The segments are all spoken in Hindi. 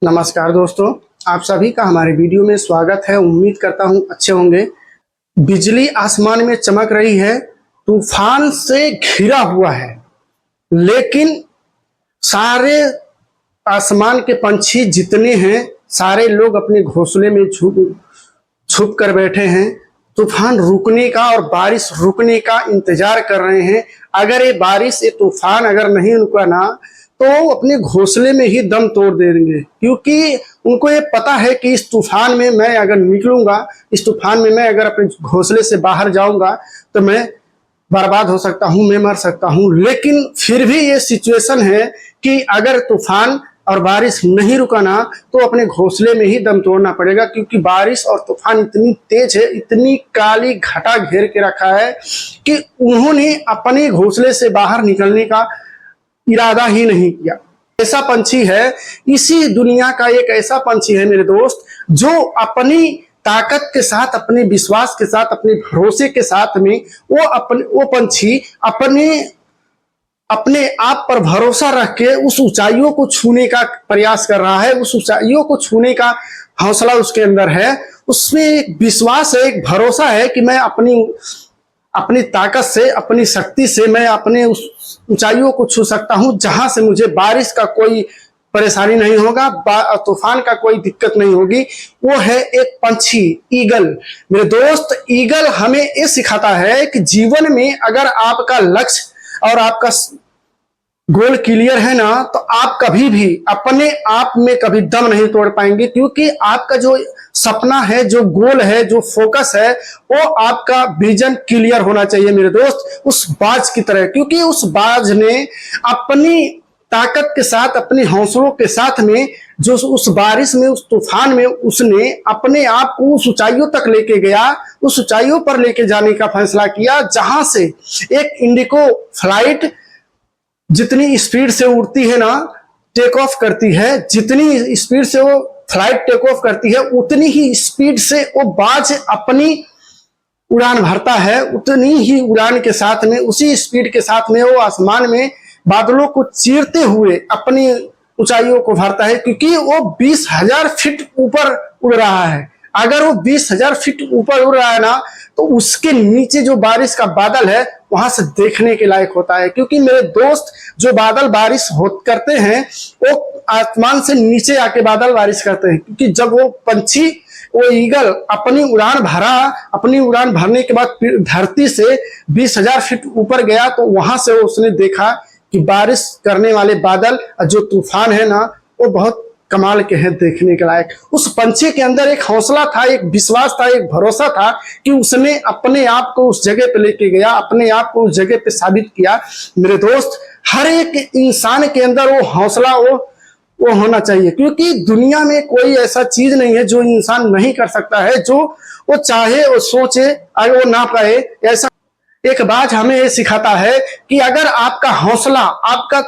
नमस्कार दोस्तों, आप सभी का हमारे वीडियो में स्वागत है। उम्मीद करता हूं अच्छे होंगे। बिजली आसमान में चमक रही है, तूफान से घिरा हुआ है, लेकिन सारे आसमान के पंछी जितने हैं सारे लोग अपने घोंसले में छुप कर बैठे हैं। तूफान रुकने का और बारिश रुकने का इंतजार कर रहे हैं। अगर ये बारिश ये तूफान अगर नहीं रुका ना तो वो अपने घोंसले में ही दम तोड़ देंगे, क्योंकि उनको ये पता है कि इस तूफान में मैं अगर निकलूंगा, इस तूफान में मैं अगर अपने घोंसले से बाहर जाऊंगा तो मैं बर्बाद हो सकता हूं, मैं मर सकता हूं। लेकिन फिर भी ये सिचुएशन है कि अगर तूफान और बारिश नहीं रुका ना तो अपने घोंसले में ही दम तोड़ना पड़ेगा, क्योंकि बारिश और तूफान इतनी तेज है, इतनी काली घटा घेर के रखा है कि उन्होंने अपने घोंसले से बाहर निकलने का इरादा ही नहीं किया। ऐसा पंछी है, इसी दुनिया का एक ऐसा पंछी है मेरे दोस्त, जो अपनी ताकत के साथ, अपने विश्वास के साथ, अपने भरोसे के साथ में वो पंछी अपने आप पर भरोसा रख के उस ऊंचाइयों को छूने का प्रयास कर रहा है। उस ऊंचाइयों को छूने का हौसला उसके अंदर है, उसमें एक विश्वास है, एक भरोसा है कि मैं अपनी ताकत से, अपनी शक्ति से मैं अपने उस ऊंचाइयों को छू सकता हूं, जहां से मुझे बारिश का कोई परेशानी नहीं होगा, तूफान का कोई दिक्कत नहीं होगी। वो है एक पंछी, ईगल। मेरे दोस्त, ईगल हमें ये सिखाता है कि जीवन में अगर आपका लक्ष्य और आपका गोल क्लियर है ना तो आप कभी भी अपने आप में कभी दम नहीं तोड़ पाएंगे, क्योंकि आपका जो सपना है, जो गोल है, जो फोकस है, वो आपका विजन क्लियर होना चाहिए मेरे दोस्त, उस बाज की तरह। क्योंकि उस बाज ने अपनी ताकत के साथ, अपने हौसलों के साथ में, जो उस बारिश में, उस तूफान में उसने अपने आप को उस ऊंचाइयों तक लेके गया, उस ऊंचाइयों पर लेके जाने का फैसला किया, जहां से एक इंडिगो फ्लाइट जितनी स्पीड से उड़ती है ना, टेक ऑफ करती है, जितनी स्पीड से वो फ्लाइट टेक ऑफ करती है उतनी ही स्पीड से वो बाज अपनी उड़ान भरता है। उतनी ही उड़ान के साथ में, उसी स्पीड के साथ में वो आसमान में बादलों को चीरते हुए अपनी ऊंचाइयों को भरता है, क्योंकि वो 20,000 फीट ऊपर उड़ रहा है। अगर वो 20,000 फीट ऊपर उड़ रहा है ना तो उसके नीचे जो बारिश का बादल है वहां से देखने के लायक होता है। क्योंकि मेरे दोस्त, जो बादल बारिश करते हैं वो आसमान से नीचे आके बादल बारिश करते हैं, क्योंकि जब वो पंछी, वो ईगल अपनी उड़ान भरने के बाद धरती से 20,000 फीट ऊपर गया तो वहां से उसने देखा कि बारिश करने वाले बादल, जो तूफान है ना, वो बहुत कमाल के हैं, देखने के लायक। उस पंछी के अंदर एक हौसला था, एक विश्वास था, एक भरोसा था कि उसने अपने आप को उस जगह पे लेके गया, अपने आप को उस जगह पे साबित किया। मेरे दोस्त, हर एक इंसान के अंदर वो हौसला वो होना चाहिए, क्योंकि दुनिया में कोई ऐसा चीज नहीं है जो इंसान नहीं कर सकता है, जो वो चाहे, वो सोचे, अगर वो ना पाए। ऐसा एक बात हमें ये सिखाता है कि अगर आपका हौसला, आपका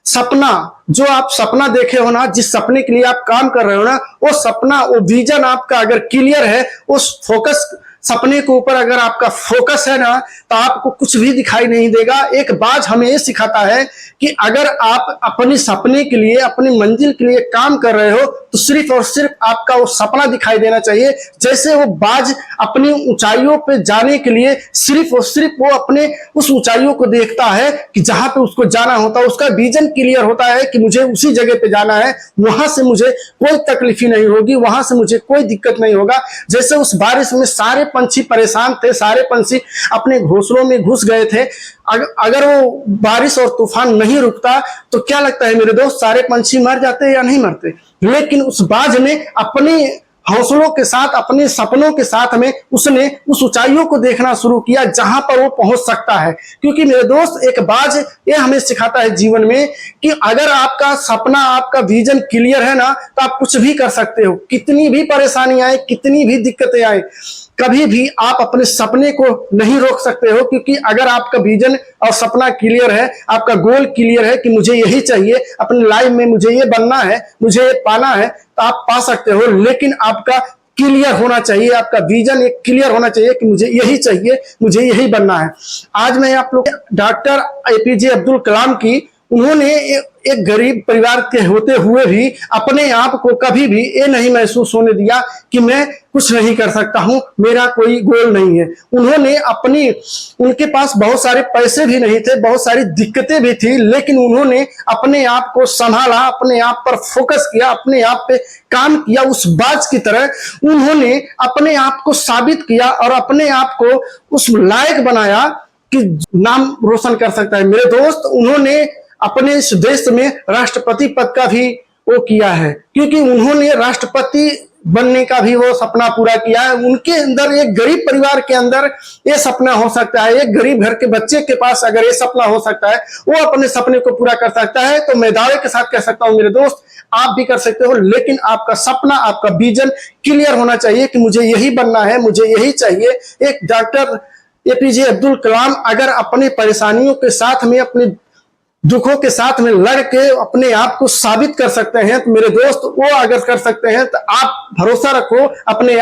सपना, जो आप सपना देखे हो ना, जिस सपने के लिए आप काम कर रहे हो ना, वो सपना, वो विजन आपका अगर क्लियर है, उस फोकस, सपने के ऊपर अगर आपका फोकस है ना तो आपको कुछ भी दिखाई नहीं देगा। एक बात हमें ये सिखाता है कि अगर आप अपने सपने के लिए, अपनी मंजिल के लिए काम कर रहे हो तो सिर्फ और सिर्फ आपका वो सपना दिखाई देना चाहिए। जैसे वो बाज अपनी ऊंचाइयों पे जाने के लिए सिर्फ और सिर्फ वो अपने उस ऊंचाइयों को देखता है कि जहां पे उसको जाना होता है, उसका विजन क्लियर होता है कि मुझे उसी जगह पे जाना है, वहां से मुझे कोई तकलीफ ही नहीं होगी, वहां से मुझे कोई दिक्कत नहीं होगा। जैसे उस बारिश में सारे पंछी परेशान थे, सारे पंछी अपने घोंसलों में घुस गए थे। अगर वो बारिश और तूफान नहीं रुकता तो क्या लगता है मेरे दोस्त, सारे पंछी मर जाते या नहीं मरते? लेकिन उस बाज ने अपने हौसलों के साथ, अपने सपनों के साथ में उसने उस ऊंचाइयों को देखना शुरू किया जहां पर वो पहुंच सकता है। क्योंकि मेरे दोस्त, एक बाज ये हमें सिखाता है जीवन में कि अगर आपका सपना, आपका विजन क्लियर है ना तो आप कुछ भी कर सकते हो। कितनी भी परेशानी आए, कितनी भी दिक्कतें आए, कभी भी आप अपने सपने को नहीं रोक सकते हो। क्योंकि अगर आपका विजन और सपना क्लियर है, आपका गोल क्लियर है कि मुझे यही चाहिए, अपनी लाइफ में मुझे ये बनना है, मुझे ये पाना है, तो आप पा सकते हो। लेकिन आपका क्लियर होना चाहिए, आपका विजन एक क्लियर होना चाहिए कि मुझे यही चाहिए, मुझे यही बनना है। आज मैं आप लोग डॉक्टर APJ अब्दुल कलाम की, उन्होंने एक गरीब परिवार के होते हुए भी अपने आप को कभी भी ये नहीं महसूस होने दिया कि मैं कुछ नहीं कर सकता हूं, मेरा कोई गोल नहीं है। उनके पास बहुत सारे पैसे भी नहीं थे, बहुत सारी दिक्कतें भी थी, लेकिन उन्होंने अपने आप को संभाला, अपने आप पर फोकस किया, अपने आप पे काम किया। उस बाज की तरह उन्होंने अपने आप को साबित किया और अपने आप को उस लायक बनाया कि नाम रोशन कर सकता है। मेरे दोस्त, उन्होंने अपने इस देश में राष्ट्रपति पद का भी वो किया है, क्योंकि उन्होंने राष्ट्रपति बनने का भी वो सपना पूरा किया है। उनके अंदर, एक गरीब परिवार के अंदर ये सपना हो सकता है, एक गरीब घर के बच्चे के पास अगर ये सपना हो सकता है, वो अपने सपने को पूरा कर सकता है। तो मैं दावे के साथ कह सकता हूं मेरे दोस्त, आप भी कर सकते हो, लेकिन आपका सपना, आपका विजन क्लियर होना चाहिए कि मुझे यही बनना है, मुझे यही चाहिए। एक डॉक्टर एपीजे अब्दुल कलाम अगर अपनी परेशानियों के साथ में, अपने दुखों के साथ में लड़ के अपने आप को साबित कर सकते हैं, तो मेरे दोस्त वो अगर कर सकते हैं तो आप भरोसा रखो अपने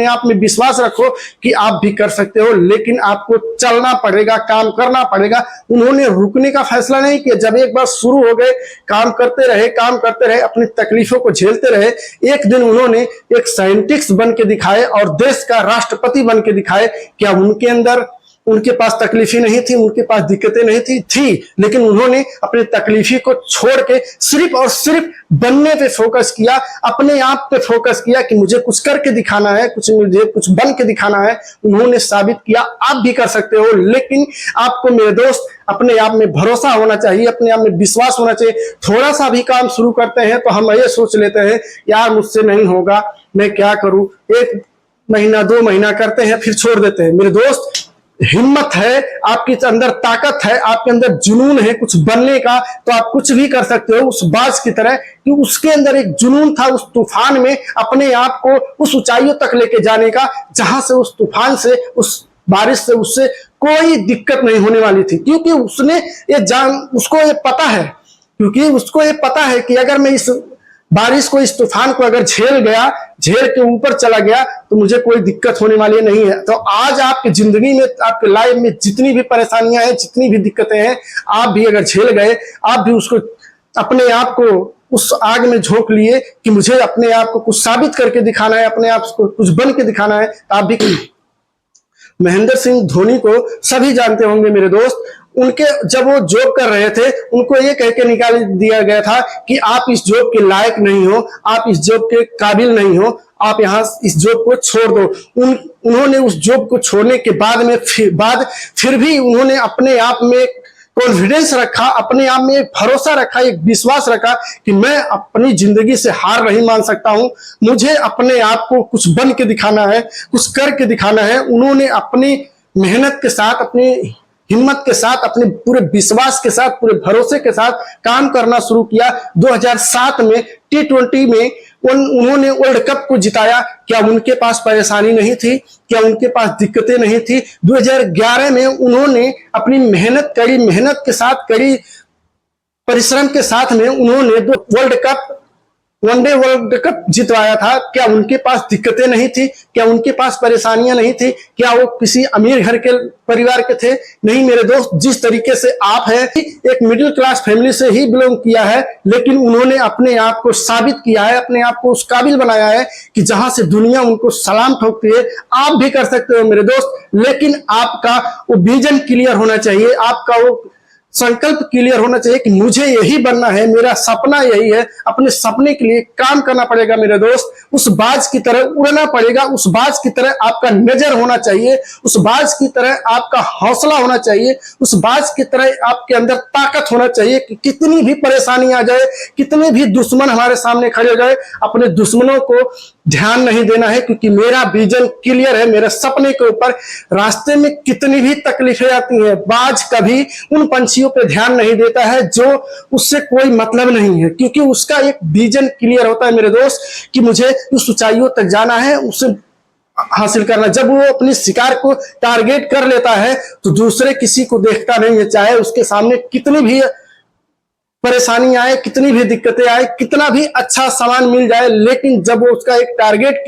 आप में विश्वास रखो कि आप भी कर सकते हो। लेकिन आपको चलना पड़ेगा, काम करना पड़ेगा। उन्होंने रुकने का फैसला नहीं किया। जब एक बार शुरू हो गए, काम करते रहे, अपनी तकलीफों को झेलते रहे। एक दिन उन्होंने एक साइंटिस्ट बन के दिखाए और देश का राष्ट्रपति बन के दिखाए। क्या उनके अंदर, उनके पास तकलीफी नहीं थी, उनके पास दिक्कतें नहीं थी, लेकिन उन्होंने अपनी तकलीफी को छोड़ के सिर्फ और सिर्फ बनने पे फोकस किया, अपने आप पे फोकस किया कि मुझे कुछ करके दिखाना है, मुझे कुछ बन के दिखाना है। उन्होंने साबित किया। आप भी कर सकते हो, लेकिन आपको मेरे दोस्त अपने आप में भरोसा होना चाहिए, अपने आप में विश्वास होना चाहिए। थोड़ा सा भी काम शुरू करते हैं तो हम ये सोच लेते हैं, यार मुझसे नहीं होगा, मैं क्या करूं। 1 महीना 2 महीना करते हैं, फिर छोड़ देते हैं। मेरे दोस्त, हिम्मत है, आपके अंदर ताकत है, आपके अंदर जुनून है कुछ बनने का, तो आप कुछ भी कर सकते हो। उस बाज की तरह कि उसके अंदर एक जुनून था, उस तूफान में अपने आप को उस ऊंचाइयों तक लेके जाने का, जहां से उस तूफान से, उस बारिश से उससे कोई दिक्कत नहीं होने वाली थी। क्योंकि उसको ये पता है कि अगर मैं इस बारिश को, इस तूफान को अगर झेल के ऊपर चला गया तो मुझे कोई दिक्कत होने वाली नहीं है। तो आज आपकी जिंदगी में, आपके लाइफ में जितनी भी परेशानियां हैं, जितनी भी दिक्कतें हैं, आप भी अगर झेल गए, आप भी उसको, अपने आप को उस आग में झोंक लिए कि मुझे अपने आप को कुछ साबित करके दिखाना है, अपने आप को कुछ बन के दिखाना है, आप भी। महेंद्र सिंह धोनी को सभी जानते होंगे मेरे दोस्त। उनके जब वो जॉब कर रहे थे, उनको ये कह के निकाल दिया गया था कि आप इस जॉब के लायक नहीं हो, आप इस जॉब के काबिल नहीं हो, आप यहाँ इस जॉब को छोड़ दो। उन्होंने उस जॉब को छोड़ने के फिर भी उन्होंने अपने आप में कॉन्फिडेंस रखा, अपने आप में एक भरोसा रखा, एक विश्वास रखा कि मैं अपनी जिंदगी से हार नहीं मान सकता हूं, मुझे अपने आप को कुछ बन के दिखाना है, कुछ करके दिखाना है। उन्होंने अपनी मेहनत के साथ, अपनी हिम्मत के साथ, अपने पूरे विश्वास के साथ, पूरे भरोसे के साथ काम करना शुरू किया। 2007 में T20 में उन्होंने वर्ल्ड कप को जिताया। क्या उनके पास परेशानी नहीं थी? क्या उनके पास दिक्कतें नहीं थी? 2011 में उन्होंने अपनी मेहनत के साथ कड़ी परिश्रम के साथ में उन्होंने वनडे वर्ल्ड कप जितवाया था। क्या उनके पास दिक्कतें नहीं थी? क्या उनके पास परेशानियां नहीं थी? क्या वो किसी अमीर घर के परिवार के थे? नहीं मेरे दोस्त, जिस तरीके से आप हैं, एक मिडिल क्लास फैमिली से ही बिलोंग किया है, लेकिन उन्होंने अपने आप को साबित किया है, अपने आप को उस काबिल बनाया है कि जहां से दुनिया उनको सलाम ठोकती है। आप भी कर सकते हो मेरे दोस्त, लेकिन आपका वो विजन क्लियर होना चाहिए, आपका वो संकल्प क्लियर होना चाहिए कि मुझे यही बनना है, मेरा सपना यही है। अपने सपने के लिए काम करना पड़ेगा मेरे दोस्त, उस बाज की तरह उड़ना पड़ेगा, उस बाज की तरह आपका नजर होना चाहिए, उस बाज की तरह आपका हौसला होना चाहिए, उस बाज की तरह आपके अंदर ताकत होना चाहिए कि कितनी भी परेशानी आ जाए, कितने भी दुश्मन हमारे सामने खड़े हो जाए, अपने दुश्मनों को ध्यान नहीं देना है, क्योंकि मेरा विजन क्लियर है। मेरे सपने के ऊपर रास्ते में कितनी भी तकलीफें आती हैं, बाज कभी उन पंछियों पे ध्यान नहीं देता है जो उससे कोई मतलब नहीं है, क्योंकि उसका एक विजन क्लियर होता है मेरे दोस्त कि मुझे उस ऊंचाइयों तक जाना है, उसे हासिल करना। जब वो अपनी शिकार को टारगेट कर लेता है तो दूसरे किसी को देखता नहीं है, चाहे उसके सामने कितनी भी परेशानी आए, कितनी भी दिक्कतें आए, कितना भी अच्छा सामान मिल जाए, लेकिन जब वो उसका एक टारगेट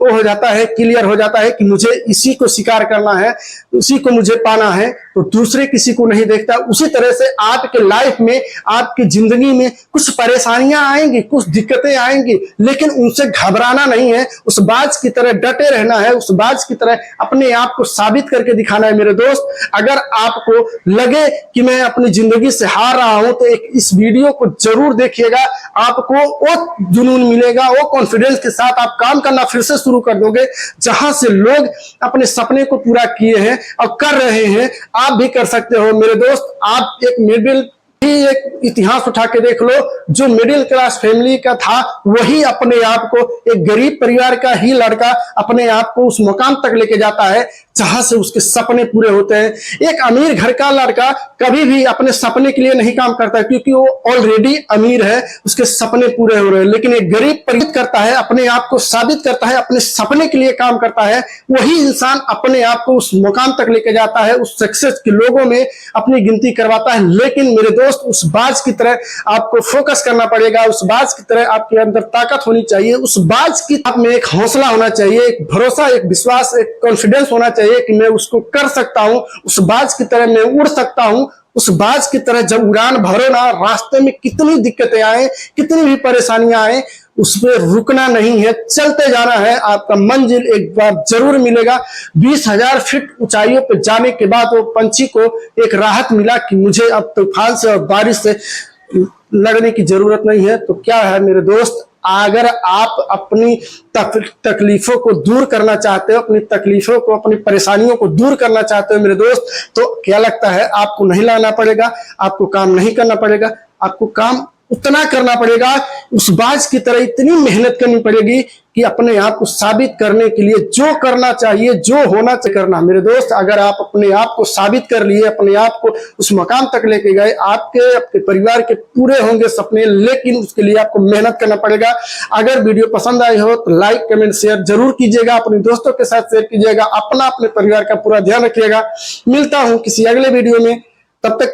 हो जाता है, क्लियर हो जाता है कि मुझे इसी को शिकार करना है, इसी को मुझे पाना है, तो तो दूसरे किसी को नहीं देखता। उसी तरह से आपके लाइफ में, आपकी जिंदगी में कुछ परेशानियां आएंगी, कुछ दिक्कतें आएंगी, लेकिन उनसे घबराना नहीं है। उस बाज की तरह डटे रहना है, उस बाज की तरह अपने आप को साबित करके दिखाना है। मेरे दोस्त, अगर आपको लगे कि मैं अपनी जिंदगी से हार रहा हूं तो एक इस वीडियो को जरूर देखिएगा। आपको वो जुनून मिलेगा, वो कॉन्फिडेंस के साथ आप काम करना फिर से शुरू कर दोगे। जहां से लोग अपने सपने को पूरा किए हैं और कर रहे हैं, आप भी कर सकते हो। मेरे दोस्त, आप एक मिडिल ही एक इतिहास उठा के देख लो, जो मिडिल क्लास फैमिली का था वही अपने आप को, एक गरीब परिवार का ही लड़का अपने आप को उस मुकाम तक लेके जाता है जहां से उसके सपने पूरे होते हैं। एक अमीर घर का लड़का कभी भी अपने सपने के लिए नहीं काम करता क्योंकि वो ऑलरेडी अमीर है, उसके सपने पूरे हो रहे हैं। लेकिन एक गरीब परिचित करता है, अपने आप को साबित करता है, अपने सपने के लिए काम करता है, वही इंसान अपने आप को उस मुकाम तक लेके जाता है, उस सक्सेस के लोगों में अपनी गिनती करवाता है। लेकिन मेरे दोस्त, उस बाज की तरह आपको फोकस करना पड़ेगा, उस बाज की तरह आपके अंदर ताकत होनी चाहिए, उस बाज की आप में एक हौसला होना चाहिए, एक भरोसा, एक विश्वास, एक कॉन्फिडेंस होना चाहिए कि मैं उसको कर सकता हूं। उस बाज की तरह मैं उड़ सकता हूं। उस बाज की तरह जब उड़ान भरो ना, रास्ते में कितनी दिक्कतें आए, कितनी भी परेशानियां आए, उस पर रुकना नहीं है, चलते जाना है। आपका मंजिल एक बार जरूर मिलेगा। 20,000 फीट ऊंचाइयों पर जाने के बाद वो पंछी को एक राहत मिला कि मुझे अब तूफान से और बारिश से लड़ने की जरूरत नहीं है। तो क्या है मेरे दोस्त, अगर आप अपनी तकलीफों को दूर करना चाहते हो, अपनी तकलीफों को, अपनी परेशानियों को दूर करना चाहते हो मेरे दोस्त, तो क्या लगता है, आपको नहीं लाना पड़ेगा, आपको काम नहीं करना पड़ेगा, आपको काम उतना करना पड़ेगा, उस बाज की तरह इतनी मेहनत करनी पड़ेगी कि अपने आप को साबित करने के लिए जो करना चाहिए, जो होना चाहिए करना। मेरे दोस्त, अगर आप अपने आप को साबित कर लिए, अपने आप को उस मकाम तक लेके गए, आपके परिवार के पूरे होंगे सपने, लेकिन उसके लिए आपको मेहनत करना पड़ेगा। अगर वीडियो पसंद आई हो तो लाइक, कमेंट, शेयर जरूर कीजिएगा, अपने दोस्तों के साथ शेयर कीजिएगा, अपने परिवार का पूरा ध्यान रखिएगा। मिलता हूं किसी अगले वीडियो में, तब तक